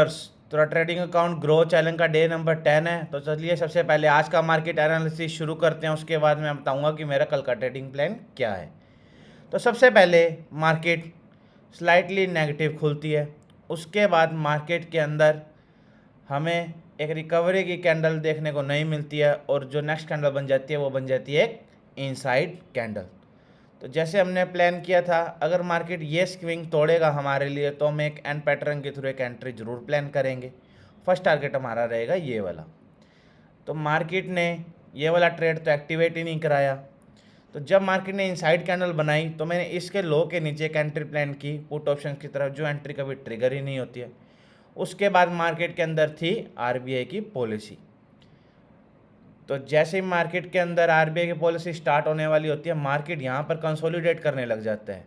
तो trading account grow challenge का day number 10 है। तो चलिए सबसे पहले आज का मार्केट एनालिसिस शुरू करते हैं, उसके बाद मैं बताऊंगा कि मेरा कल का ट्रेडिंग प्लान क्या है। तो सबसे पहले मार्केट स्लाइटली नेगेटिव खुलती है, उसके बाद मार्केट के अंदर हमें एक रिकवरी की कैंडल देखने को नहीं मिलती है और जो नेक्स्ट कैंडल बन जाती है वो बन जाती है एक इनसाइड कैंडल। तो जैसे हमने प्लान किया था, अगर मार्केट ये स्विंग तोड़ेगा हमारे लिए तो हम एक एंड पैटर्न के थ्रू एक एंट्री जरूर प्लान करेंगे। फर्स्ट टारगेट हमारा रहेगा ये वाला। तो मार्केट ने ये वाला ट्रेड तो एक्टिवेट ही नहीं कराया। तो जब मार्केट ने इनसाइड कैंडल बनाई तो मैंने इसके लो के नीचे एक एंट्री प्लान की पुट ऑप्शन की तरफ, जो एंट्री कभी ट्रिगर ही नहीं होती है। उसके बाद मार्केट के अंदर थी आरबीआई की पॉलिसी। तो जैसे ही मार्केट के अंदर आरबीआई की पॉलिसी स्टार्ट होने वाली होती है, मार्केट यहाँ पर कंसोलिडेट करने लग जाता है,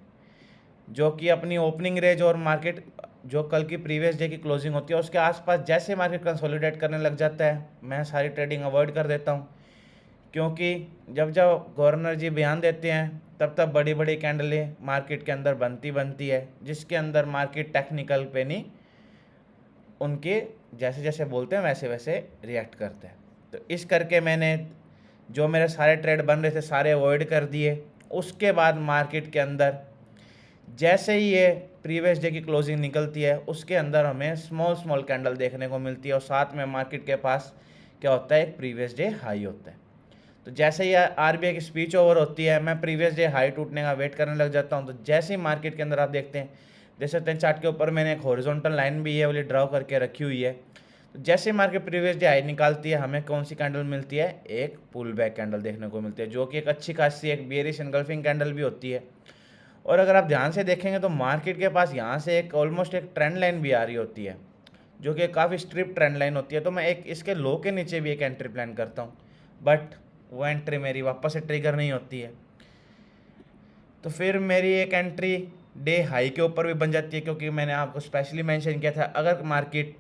जो कि अपनी ओपनिंग रेंज और मार्केट जो कल की प्रीवियस डे की क्लोजिंग होती है उसके आसपास जैसे मार्केट कंसोलिडेट करने लग जाता है, मैं सारी ट्रेडिंग अवॉइड कर देता हूँ। क्योंकि जब जब गवर्नर जी बयान देते हैं तब तब बड़ी बड़ी कैंडलें मार्केट के अंदर बनती है, जिसके अंदर मार्केट टेक्निकल पे नहीं, उनके जैसे जैसे बोलते हैं वैसे वैसे रिएक्ट करते हैं। तो इस करके मैंने जो मेरे सारे ट्रेड बन रहे थे सारे अवॉइड कर दिए। उसके बाद मार्केट के अंदर जैसे ही ये प्रीवियस डे की क्लोजिंग निकलती है उसके अंदर हमें स्मॉल स्मॉल कैंडल देखने को मिलती है और साथ में मार्केट के पास क्या होता है, एक प्रीवियस डे हाई होता है। तो जैसे ही आरबीआई की स्पीच ओवर होती है मैं प्रीवियस डे हाई टूटने का वेट करने लग जाता हूँ। तो जैसे ही मार्केट के अंदर आप देखते हैं, देख सकते हैं चार्ट के ऊपर मैंने एक हॉरिजॉन्टल लाइन भी ये वाली ड्रॉ करके रखी हुई है। तो जैसे मार्केट प्रीवियस डे हाई निकालती है हमें कौन सी कैंडल मिलती है, एक पुल बैक कैंडल देखने को मिलती है, जो कि एक अच्छी खासी एक बेयरिश एनगल्फिंग कैंडल भी होती है। और अगर आप ध्यान से देखेंगे तो मार्केट के पास यहाँ से एक ऑलमोस्ट एक ट्रेंड लाइन भी आ रही होती है, जो कि काफ़ी स्ट्रिप ट्रेंड लाइन होती है। तो मैं एक इसके लो के नीचे भी एक एंट्री प्लान करता हूँ, बट वो एंट्री मेरी वापस से ट्रिगर नहीं होती है। तो फिर मेरी एक एंट्री डे हाई के ऊपर भी बन जाती है, क्योंकि मैंने आपको स्पेशली मेंशन किया था अगर मार्केट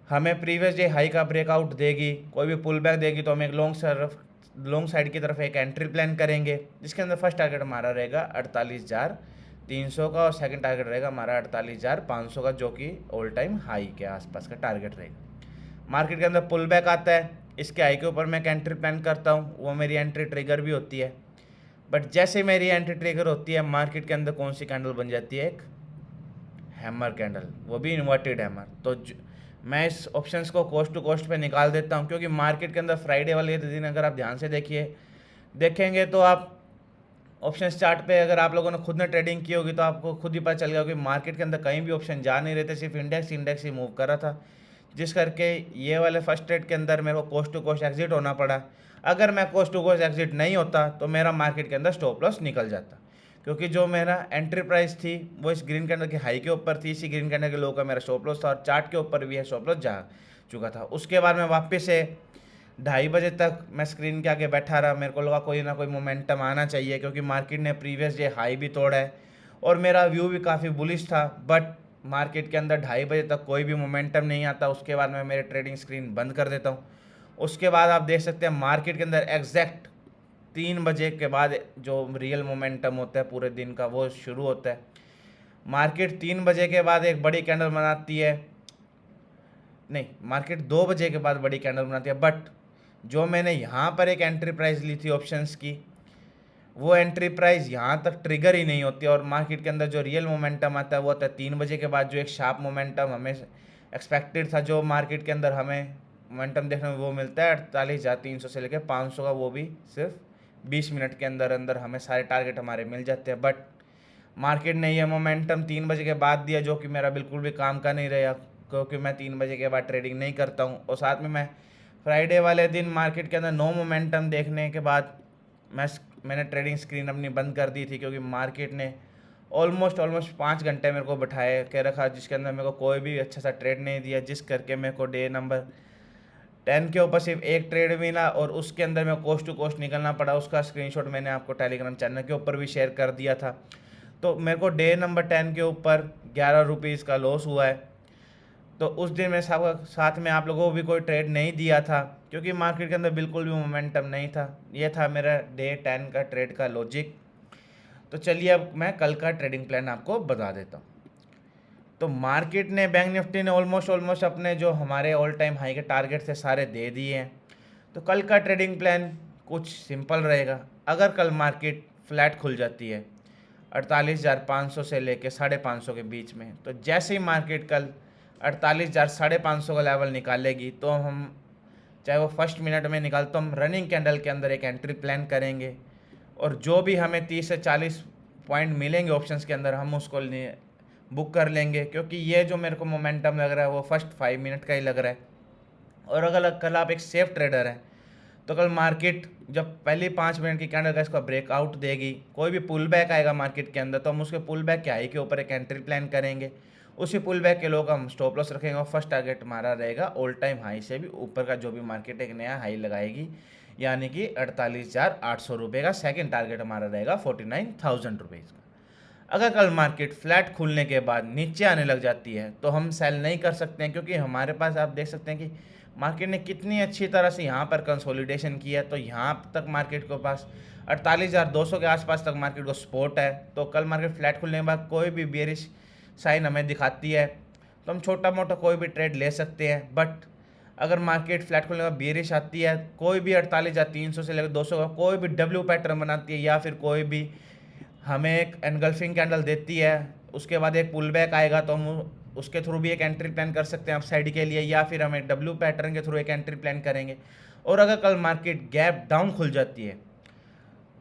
हमें प्रीवियस डे हाई का ब्रेकआउट देगी, कोई भी पुल बैक देगी, तो हम एक लॉन्ग साइड की तरफ एक एंट्री प्लान करेंगे, जिसके अंदर फर्स्ट टारगेट हमारा रहेगा 48,300 का और सेकंड टारगेट रहेगा हमारा 48,500 का, जो कि ऑल टाइम हाई के आसपास का टारगेट रहेगा। मार्केट के अंदर पुल बैक आता है, इसके हाई के ऊपर मैं एक एंट्री प्लान करता हूँ, वो मेरी एंट्री ट्रिगर भी होती है। बट जैसे मेरी एंट्री ट्रिगर होती है मार्केट के अंदर कौन सी कैंडल बन जाती है, एक हैमर कैंडल, वो भी इन्वर्टेड हैमर। तो मैं इस ऑप्शंस को कोस्ट टू कोस्ट पे निकाल देता हूँ, क्योंकि मार्केट के अंदर फ्राइडे वाले दिन अगर आप ध्यान से देखेंगे तो आप ऑप्शन चार्ट पे अगर आप लोगों ने खुद ने ट्रेडिंग की होगी तो आपको खुद ही पता चल गया कि मार्केट के अंदर कहीं भी ऑप्शन जा नहीं रहे थे, सिर्फ इंडेक्स ही मूव कर रहा था, जिस करके ये वाले फर्स्ट ट्रेड के अंदर मेरे को कोस्ट टू कोस्ट एग्जिट होना पड़ा। अगर मैं कोस्ट टू कोस्ट एग्जिट नहीं होता तो मेरा मार्केट के अंदर स्टॉप लॉस निकल जाता, क्योंकि जो मेरा एंट्री प्राइस थी वो इस ग्रीन कैंडल के हाई के ऊपर थी, इसी ग्रीन कैंडल के लो का मेरा स्टॉप लॉस था और चार्ट के ऊपर भी है स्टॉप लॉस जा चुका था। उसके बाद मैं वापस से 2:30 बजे तक मैं स्क्रीन के आगे बैठा रहा, मेरे को लगा कोई ना कोई मोमेंटम आना चाहिए, क्योंकि मार्केट ने प्रीवियस डे हाई भी तोड़ा है और मेरा व्यू भी काफ़ी बुलिश था। बट मार्केट के अंदर 2:30 बजे तक कोई भी मोमेंटम नहीं आता, उसके बाद मैं मेरे ट्रेडिंग स्क्रीन बंद कर देता हूँ। उसके बाद आप देख सकते हैं मार्केट के अंदर एग्जैक्ट 3 बजे के बाद जो रियल मोमेंटम होता है पूरे दिन का वो शुरू होता है। मार्केट 3 बजे के बाद एक बड़ी कैंडल बनाती है, नहीं मार्केट 2 बजे के बाद बड़ी कैंडल बनाती है, बट जो मैंने यहाँ पर एक एंट्री प्राइस ली थी ऑप्शंस की, वो एंट्री प्राइस यहाँ तक ट्रिगर ही नहीं होती और मार्केट के अंदर जो रियल मोमेंटम आता है वो आता है 3 बजे के बाद, जो एक शार्प मोमेंटम हमें एक्सपेक्टेड था, जो मार्केट के अंदर हमें मोमेंटम देखने में वो मिलता है 48,300 से लेकर 500 का, वो भी सिर्फ 20 मिनट के अंदर अंदर हमें सारे टारगेट हमारे मिल जाते हैं। बट मार्केट ने ये मोमेंटम 3 बजे के बाद दिया, जो कि मेरा बिल्कुल भी काम का नहीं रहा, क्योंकि मैं 3 बजे के बाद ट्रेडिंग नहीं करता हूँ। और साथ में मैं फ्राइडे वाले दिन मार्केट के अंदर नो मोमेंटम देखने के बाद मैंने ट्रेडिंग स्क्रीन अपनी बंद कर दी थी, क्योंकि मार्केट ने ऑलमोस्ट 5 घंटे मेरे को बैठाए के रखा, जिसके अंदर मेरे को कोई भी अच्छा सा ट्रेड नहीं दिया, जिस करके मेरे को डे नंबर 10 के ऊपर सिर्फ एक ट्रेड मिला और उसके अंदर मैं कोस्ट टू कोस्ट निकलना पड़ा। उसका स्क्रीनशॉट मैंने आपको टेलीग्राम चैनल के ऊपर भी शेयर कर दिया था। तो मेरे को डे नंबर 10 के ऊपर 11 रुपीज़ का लॉस हुआ है। तो उस दिन मैं साथ में आप लोगों को भी कोई ट्रेड नहीं दिया था, क्योंकि मार्केट के अंदर बिल्कुल भी मोमेंटम नहीं था। ये था मेरा डे 10 का ट्रेड का लॉजिक। तो चलिए अब मैं कल का ट्रेडिंग प्लान आपको बता देता हूँ। तो मार्केट ने, बैंक निफ्टी ने ऑलमोस्ट अपने जो हमारे ऑल टाइम हाई के टारगेट थे सारे दे दिए हैं। तो कल का ट्रेडिंग प्लान कुछ सिंपल रहेगा। अगर कल मार्केट फ्लैट खुल जाती है 48,500 से लेके 550 के बीच में, तो जैसे ही मार्केट कल 48,000 550 का लेवल निकालेगी तो हम, चाहे वो फर्स्ट मिनट में निकाल, तो हम रनिंग कैंडल के अंदर एक एंट्री प्लान करेंगे और जो भी हमें 30 से 40 पॉइंट मिलेंगे ऑप्शंस के अंदर हम उसको बुक कर लेंगे, क्योंकि ये जो मेरे को मोमेंटम लग रहा है वो फर्स्ट 5 मिनट का ही लग रहा है। और अगर कल आप एक सेफ ट्रेडर हैं तो कल मार्केट जब पहली 5 मिनट की कैंडल का इसका ब्रेकआउट देगी, कोई भी पुल बैक आएगा मार्केट के अंदर, तो हम उसके पुल बैक के हाई के ऊपर एक एंट्री प्लान करेंगे। उसी पुल बैक के लोग हम स्टॉप लॉस रखेंगे और फर्स्ट टारगेट हमारा रहेगा ऑल टाइम हाई से भी ऊपर का जो भी मार्केट एक नया हाई लगाएगी, यानी कि 48,800 रुपये का सेकेंड टारगेट हमारा रहेगा 49,000 रुपीज़ का। अगर कल मार्केट फ्लैट खुलने के बाद नीचे आने लग जाती है तो हम सेल नहीं कर सकते हैं, क्योंकि हमारे पास आप देख सकते हैं कि मार्केट ने कितनी अच्छी तरह से यहाँ पर कंसोलिडेशन किया है। तो यहाँ तक मार्केट के पास 48,200 के आसपास तक मार्केट को सपोर्ट है। तो कल मार्केट फ्लैट खुलने के बाद कोई भी बेरिश साइन हमें दिखाती है तो हम छोटा मोटा कोई भी ट्रेड ले सकते हैं। बट अगर मार्केट फ्लैट खुलने के बाद बेरिश आती है, कोई भी 48,300 से लेकर 200 का कोई भी डब्ल्यू पैटर्न बनाती है, या फिर कोई भी हमें एक एनगल्फिंग कैंडल देती है, उसके बाद एक पुल बैक आएगा, तो हम उसके थ्रू भी एक एंट्री प्लान कर सकते हैं अप साइड के लिए, या फिर हमें डब्ल्यू पैटर्न के थ्रू एक एंट्री प्लान करेंगे। और अगर कल मार्केट गैप डाउन खुल जाती है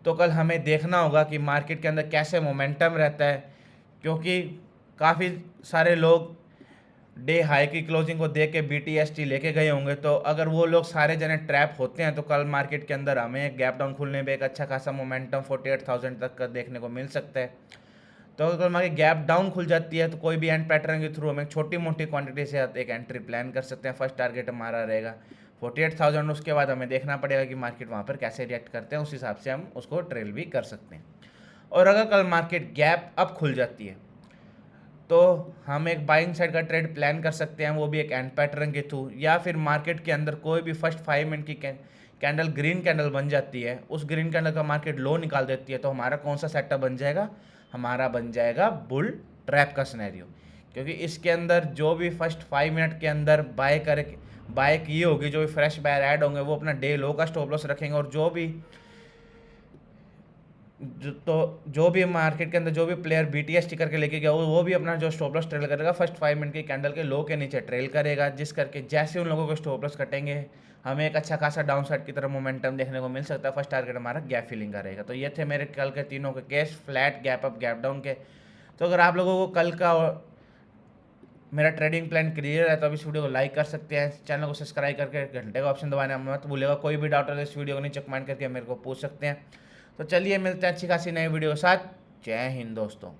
तो कल हमें देखना होगा कि मार्केट के अंदर कैसे मोमेंटम रहता है, क्योंकि काफ़ी सारे लोग डे हाई की क्लोजिंग को देख के BTST लेके गए होंगे। तो अगर वो लोग सारे जने ट्रैप होते हैं तो कल मार्केट के अंदर हमें गैप डाउन खुलने पे एक अच्छा खासा मोमेंटम 48,000 तक का देखने को मिल सकता है। तो अगर कल मार्केट गैप डाउन खुल जाती है तो कोई भी एंड पैटर्न के थ्रू हमें छोटी मोटी क्वांटिटी से एक एंट्री प्लान कर सकते हैं। फर्स्ट टारगेट हमारा रहेगा 48,000। उसके बाद हमें देखना पड़ेगा कि मार्केट वहाँ पर कैसे रिएक्ट करते हैं, उस हिसाब से हम उसको ट्रेल भी कर सकते हैं। और अगर कल मार्केट गैप अप खुल जाती है तो हम एक बाइंग साइड का ट्रेड प्लान कर सकते हैं, वो भी एक एंड पैटर्न के थ्रू, या फिर मार्केट के अंदर कोई भी फर्स्ट 5 मिनट की कैंडल ग्रीन कैंडल बन जाती है, उस ग्रीन कैंडल का मार्केट लो निकाल देती है, तो हमारा कौन सा सेटअप बन जाएगा, हमारा बन जाएगा बुल ट्रैप का सिनेरियो। क्योंकि इसके अंदर जो भी फर्स्ट 5 मिनट के अंदर बाय किए होगी, जो भी फ्रेश बायर ऐड होंगे वो अपना डे लो का स्टॉप लॉस रखेंगे, और जो भी मार्केट के अंदर जो भी प्लेयर BTST करके लेके गया वो भी अपना जो स्टॉप लॉस ट्रेल करेगा फर्स्ट 5 मिनट की कैंडल के लो के नीचे ट्रेल करेगा, जिस करके जैसे उन लोगों को स्टॉप लॉस कटेंगे हमें एक अच्छा खासा डाउन साइड की तरफ मोमेंटम देखने को मिल सकता है। फर्स्ट टारगेट हमारा गैप फिलिंग का रहेगा। तो ये थे मेरे कल के तीनों के case, flat, gap up, gap down के। तो अगर आप लोगों को कल का मेरा ट्रेडिंग प्लान क्लियर है तो अब इस वीडियो को लाइक कर सकते हैं, चैनल को सब्सक्राइब करके घंटे का ऑप्शन दबाना मत भूलिएगा। कोई भी डाउट है इस वीडियो को नीचे कमेंट करके मेरे को पूछ सकते हैं। तो चलिए मिलते हैं अच्छी खासी नई वीडियो के साथ। जय हिंद दोस्तों।